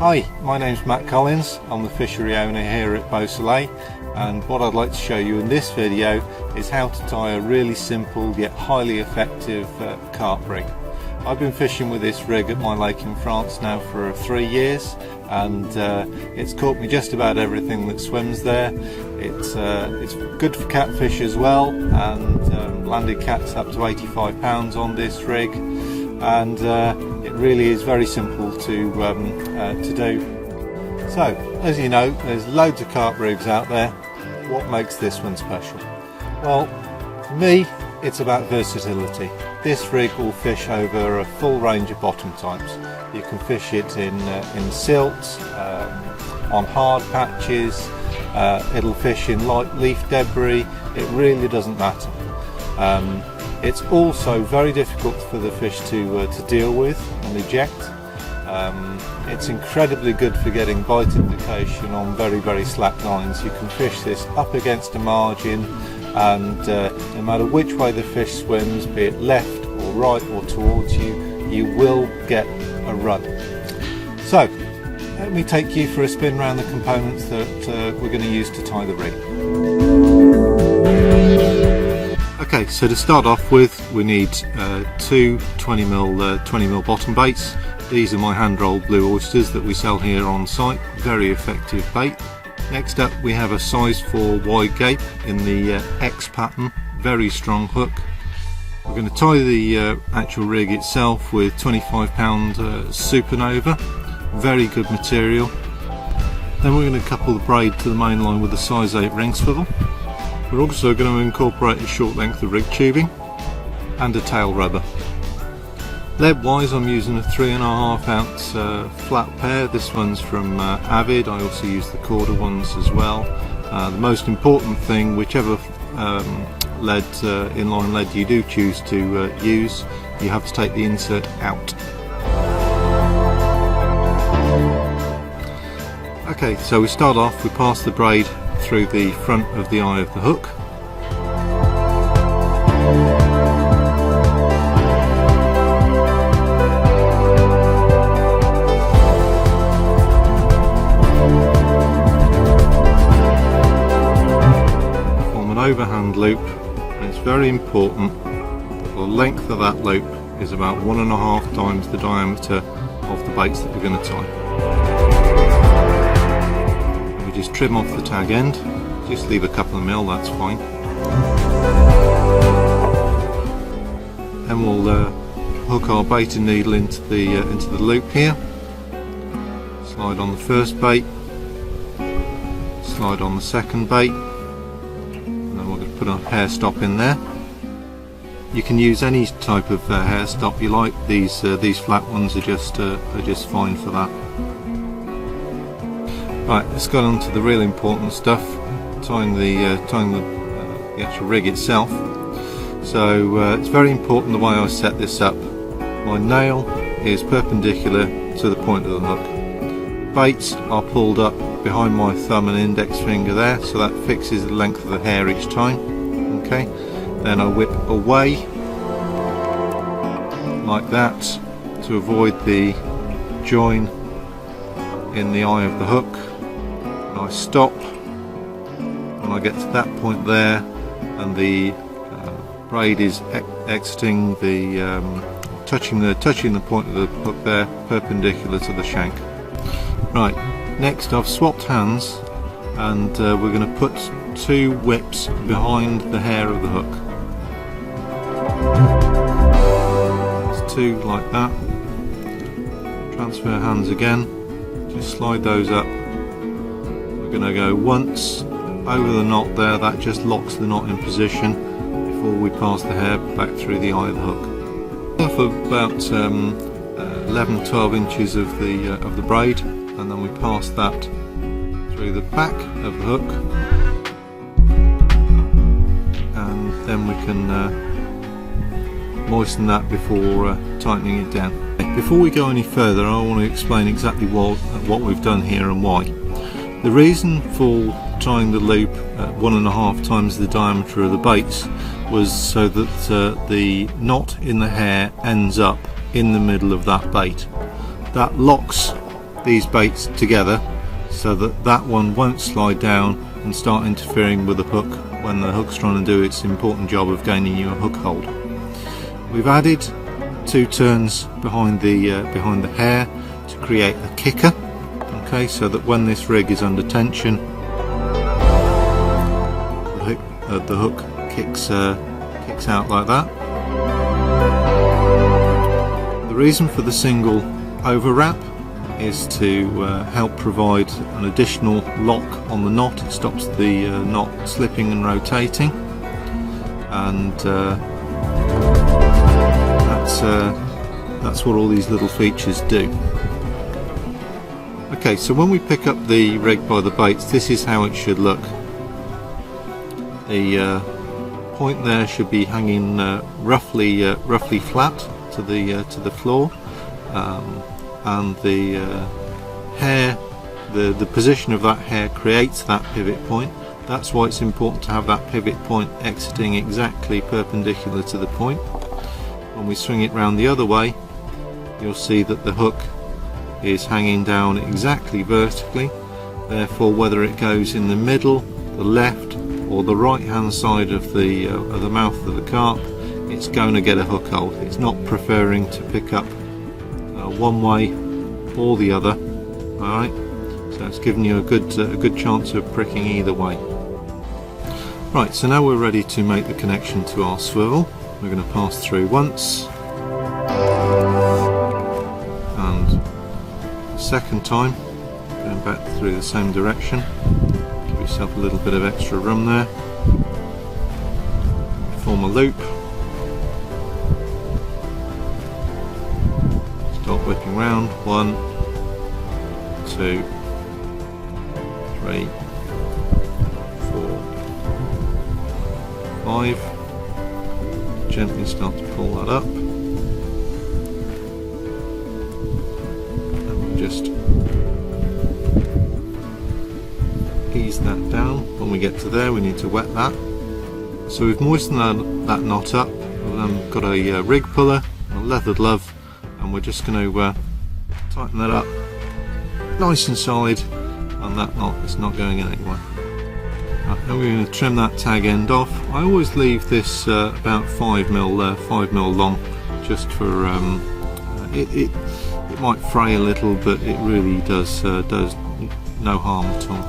Hi, my name's Matt Collins. I'm the fishery owner here at Boilie, and what I'd like to show you in this video is how to tie a really simple yet highly effective carp rig. I've been fishing with this rig at my lake in France now for 3 years, and it's caught me just about everything that swims there. It's good for catfish as well, and landed cats up to 85 pounds on this rig, and it really is very simple to do. So, as you know, there's loads of carp rigs out there. What makes this one special? Well, for me, it's about versatility. This rig will fish over a full range of bottom types. You can fish it in silt, on hard patches, it'll fish in light leaf debris. It really doesn't matter. It's also very difficult for the fish to deal with and eject. It's incredibly good for getting bite indication on very slack lines. You can fish this up against a margin, and no matter which way the fish swims, be it left or right or towards you, you will get a run. So let me take you for a spin around the components that we're going to use to tie the rig. Okay, so to start off with, we need two 20mm bottom baits. These are my hand-rolled blue oysters that we sell here on site. Very effective bait. Next up, we have a size 4 wide gape in the X pattern. Very strong hook. We're going to tie the actual rig itself with 25-pound Supernova. Very good material. Then we're going to couple the braid to the main line with a size 8 ring swivel. We're also going to incorporate a short length of rig tubing and a tail rubber. Lead wise, I'm using a 3.5 ounce flat pair. This one's from Avid. I also use the quarter ones as well. The most important thing, whichever lead, inline lead you do choose to use, you have to take the insert out. Okay, so we start off, we pass the braid through the front of the eye of the hook. Form an overhand loop, and it's very important that the length of that loop is about 1.5 times the diameter of the baits that we're going to tie. Just trim off the tag end, just leave a couple of mil, that's fine. Then we'll hook our bait and needle into the loop here. Slide on the first bait, slide on the second bait, and then we're going to put our hair stop in there. You can use any type of hair stop you like. These flat ones are just fine for that. Right, let's go on to the real important stuff, tying the actual rig itself. So it's very important the way I set this up. My nail is perpendicular to the point of the hook. Baits are pulled up behind my thumb and index finger there, so that fixes the length of the hair each time. Okay, then I whip away like that to avoid the join in the eye of the hook. I stop when I get to that point there, and the braid is exiting the touching the point of the hook there, perpendicular to the shank. Right, next I've swapped hands, and we're going to put 2 whips behind the hair of the hook. That's 2 like that. Transfer hands again, just slide those up. We're going to go once over the knot there, that just locks the knot in position before we pass the hair back through the eye of the hook. For about 11-12 inches of the braid, and then we pass that through the back of the hook, and then we can moisten that before tightening it down. Before we go any further, I want to explain exactly what we've done here and why. The reason for tying the loop at 1.5 times the diameter of the baits was so that the knot in the hair ends up in the middle of that bait. That locks these baits together so that that one won't slide down and start interfering with the hook when the hook's trying to do its important job of gaining you a hook hold. We've added 2 turns behind the hair to create a kicker, okay, so that when this rig is under tension, the hook kicks out like that. The reason for the single overwrap is to help provide an additional lock on the knot. It stops the knot slipping and rotating, and that's what all these little features do. Okay, so when we pick up the rig by the baits, this is how it should look. The point there should be hanging roughly flat to the floor, and the hair, the position of that hair creates that pivot point. That's why it's important to have that pivot point exiting exactly perpendicular to the point. When we swing it round the other way, you'll see that the hook is hanging down exactly vertically. Therefore, whether it goes in the middle, the left, or the right hand side of the mouth of the carp, it's going to get a hook hold. It's not preferring to pick up one way or the other. Alright, so it's giving you a good chance of pricking either way. Right, so now we're ready to make the connection to our swivel. We're going to pass through once, and the second time going back through the same direction. Give yourself a little bit of extra room there. Form a loop. Start whipping round. 1, 2, 3, 4, 5. Gently start to pull that up, and we'll just ease that down. When we get to there, we need to wet that. So we've moistened that knot up. We've got a rig puller, a leather glove, and we're just going to tighten that up nice inside, and that knot is not going in anywhere. Now we're going to trim that tag end off. I always leave this about 5mm long, just for it might fray a little, but it really does no harm at all.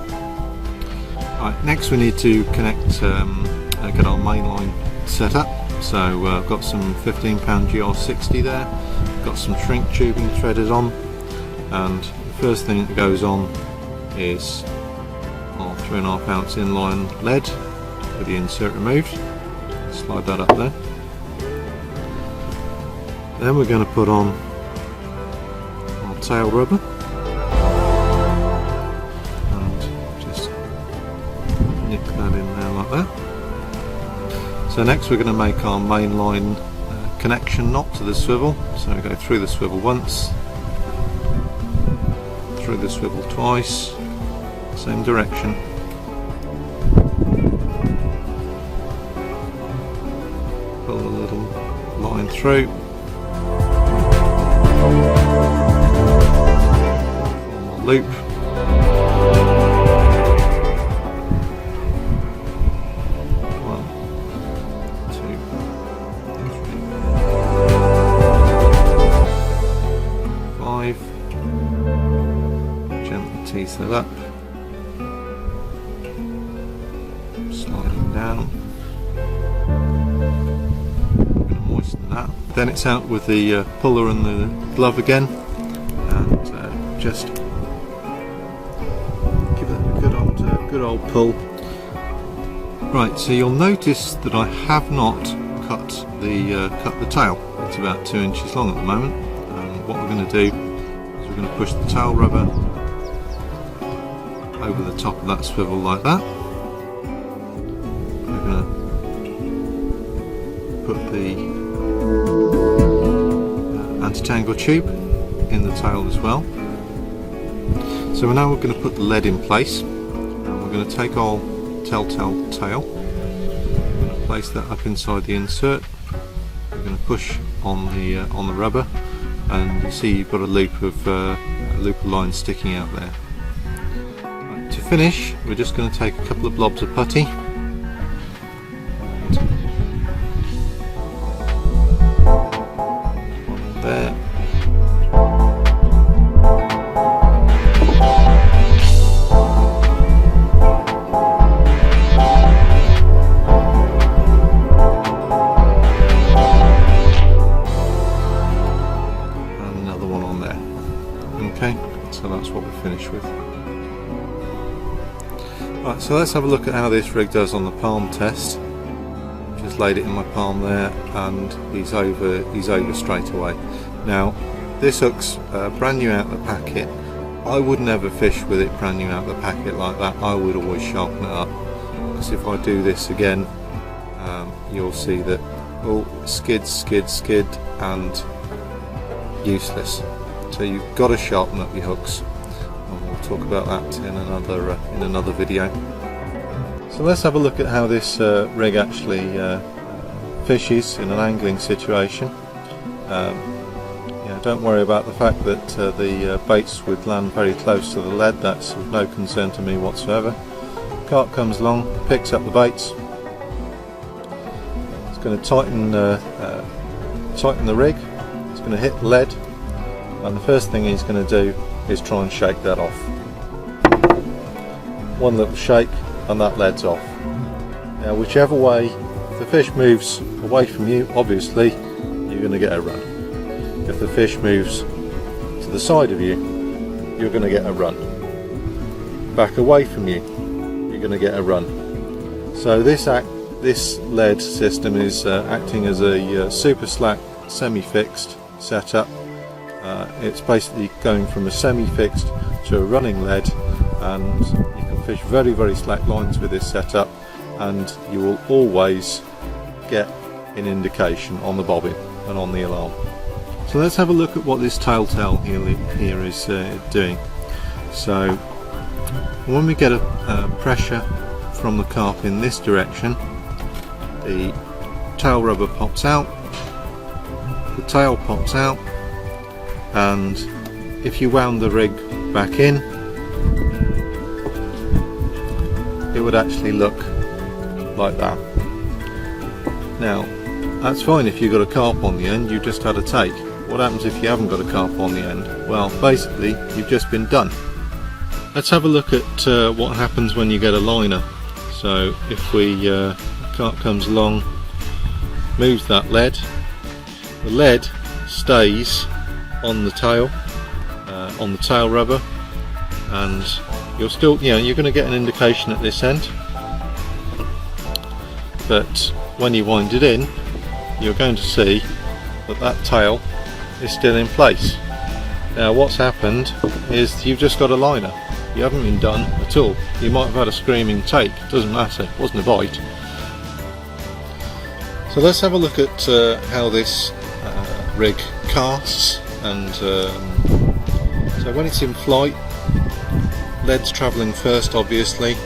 Right, next we need to connect, get our main line set up. So I've got some 15-pound GR60 there. Got some shrink tubing threaded on, and the first thing that goes on is our 3.5 ounce inline lead with the insert removed. Slide that up there. Then we're going to put on our tail rubber and just nick that in there like that. So next we're going to make our main line connection knot to the swivel. So we go through the swivel once, through the swivel twice, same direction. Pull a little line through. Form a loop. Tease that up, sliding down. I'm going to moisten that. Then it's out with the puller and the glove again, and just give it a good old pull. Right, so you'll notice that I have not cut the tail. It's about 2 inches long at the moment. What we're going to do is we're going to push the tail rubber over the top of that swivel like that. We're going to put the anti-tangle tube in the tail as well. So now we're going to put the lead in place, and we're going to take our telltale tail. We're going to place that up inside the insert. We're going to push on the rubber, and you see you've got a loop of line sticking out there. Right, to finish, we're just going to take a couple of blobs of putty. There. Okay, so that's what we're finished with. Right, so let's have a look at how this rig does on the palm test. Just laid it in my palm there, and he's over straight away. Now, this hook's brand new out of the packet. I would never fish with it brand new out of the packet like that. I would always sharpen it up, because if I do this again, you'll see that skid, and useless. So you've got to sharpen up your hooks, and we'll talk about that in another video. So let's have a look at how this rig actually fishes in an angling situation. Don't worry about the fact that the baits would land very close to the lead. That's of no concern to me whatsoever. Carp comes along, picks up the baits. It's going to tighten the rig. It's going to hit the lead. And the first thing he's going to do is try and shake that off. One little shake and that lead's off. Now, whichever way the fish moves away from you, obviously you're going to get a run. If the fish moves to the side of you, you're going to get a run. Back away from you, you're going to get a run. So this lead system is acting as a super slack semi-fixed setup. It's basically going from a semi-fixed to a running lead, and you can fish very, very slack lines with this setup, and you will always get an indication on the bobbin and on the alarm. So let's have a look at what this telltale here is doing. So when we get a pressure from the carp in this direction, the tail rubber pops out, the tail pops out, and if you wound the rig back in, it would actually look like that. Now, that's fine if you've got a carp on the end, you just had a take. What happens if you haven't got a carp on the end? Well, basically, you've just been done. Let's have a look at what happens when you get a liner. So, if carp comes along, moves that lead, the lead stays on the tail rubber, and you're still, you're going to get an indication at this end, but when you wind it in, you're going to see that tail is still in place. Now, what's happened is you've just got a liner. You haven't been done at all. You might have had a screaming take, doesn't matter, it wasn't a bite. So let's have a look at how this rig casts. And so when it's in flight, lead's travelling first, obviously,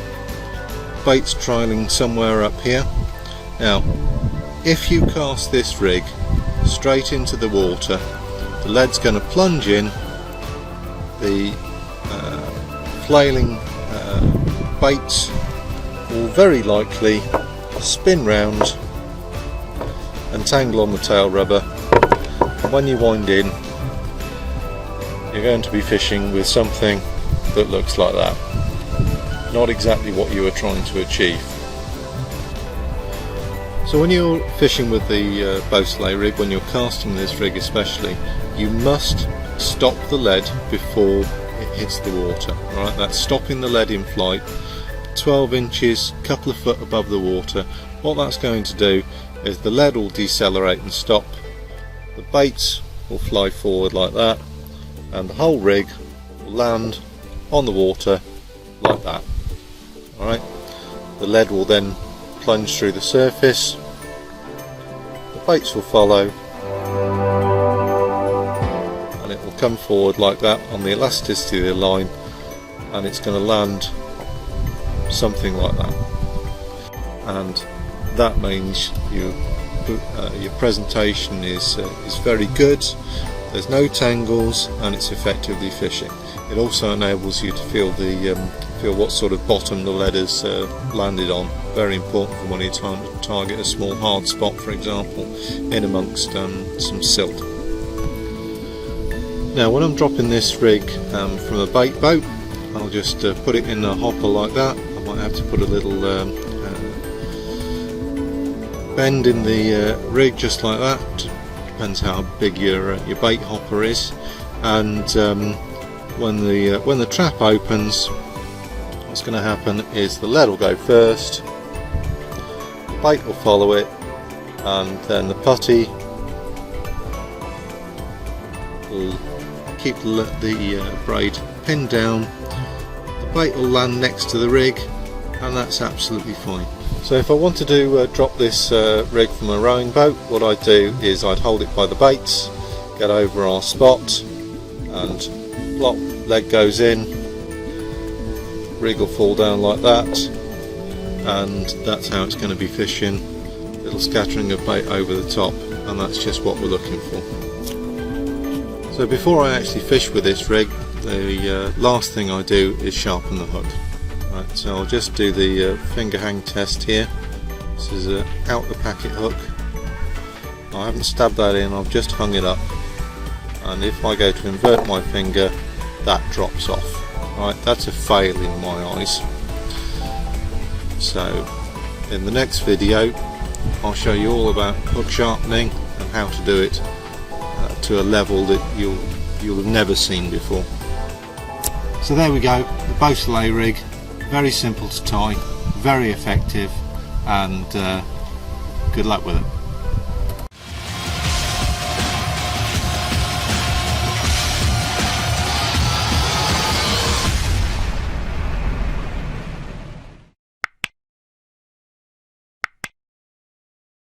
bait's trailing somewhere up here. Now, if you cast this rig straight into the water, the lead's going to plunge in, the flailing baits will very likely spin round and tangle on the tail rubber, and when you wind in, you're going to be fishing with something that looks like that. Not exactly what you were trying to achieve. So when you're fishing with the Boilie rig, when you're casting this rig especially, you must stop the lead before it hits the water. Alright, that's stopping the lead in flight, 12 inches, couple of foot above the water. What that's going to do is the lead will decelerate and stop, the baits will fly forward like that, and the whole rig will land on the water like that. Alright, the lead will then plunge through the surface, the baits will follow, and it will come forward like that on the elasticity of the line, and it's going to land something like that. And that means your presentation is very good. there's no tangles, and it's effectively fishing. It also enables you to feel feel what sort of bottom the lead has landed on. Very important for when you're trying to target a small hard spot, for example, in amongst some silt. Now when I'm dropping this rig from a bait boat, I'll just put it in a hopper like that. I might have to put a little bend in the rig just like that. Depends how big your bait hopper is. And when the trap opens, what's going to happen is the lead will go first, the bait will follow it, and then the putty will keep the braid pinned down. The bait will land next to the rig, and that's absolutely fine. So if I wanted to drop this rig from a rowing boat, what I'd do is I'd hold it by the baits, get over our spot, and plop, leg goes in, rig will fall down like that, and that's how it's going to be fishing. Little scattering of bait over the top, and that's just what we're looking for. So before I actually fish with this rig, the last thing I do is sharpen the hook. Right, so I'll just do the finger hang test here. This is an out the packet hook. I haven't stabbed that in, I've just hung it up, and if I go to invert my finger, that drops off. Right, that's a fail in my eyes. So in the next video I'll show you all about hook sharpening and how to do it to a level that you'll have never seen before. So there we go, the Boilie rig. Very simple to tie, very effective, and good luck with it.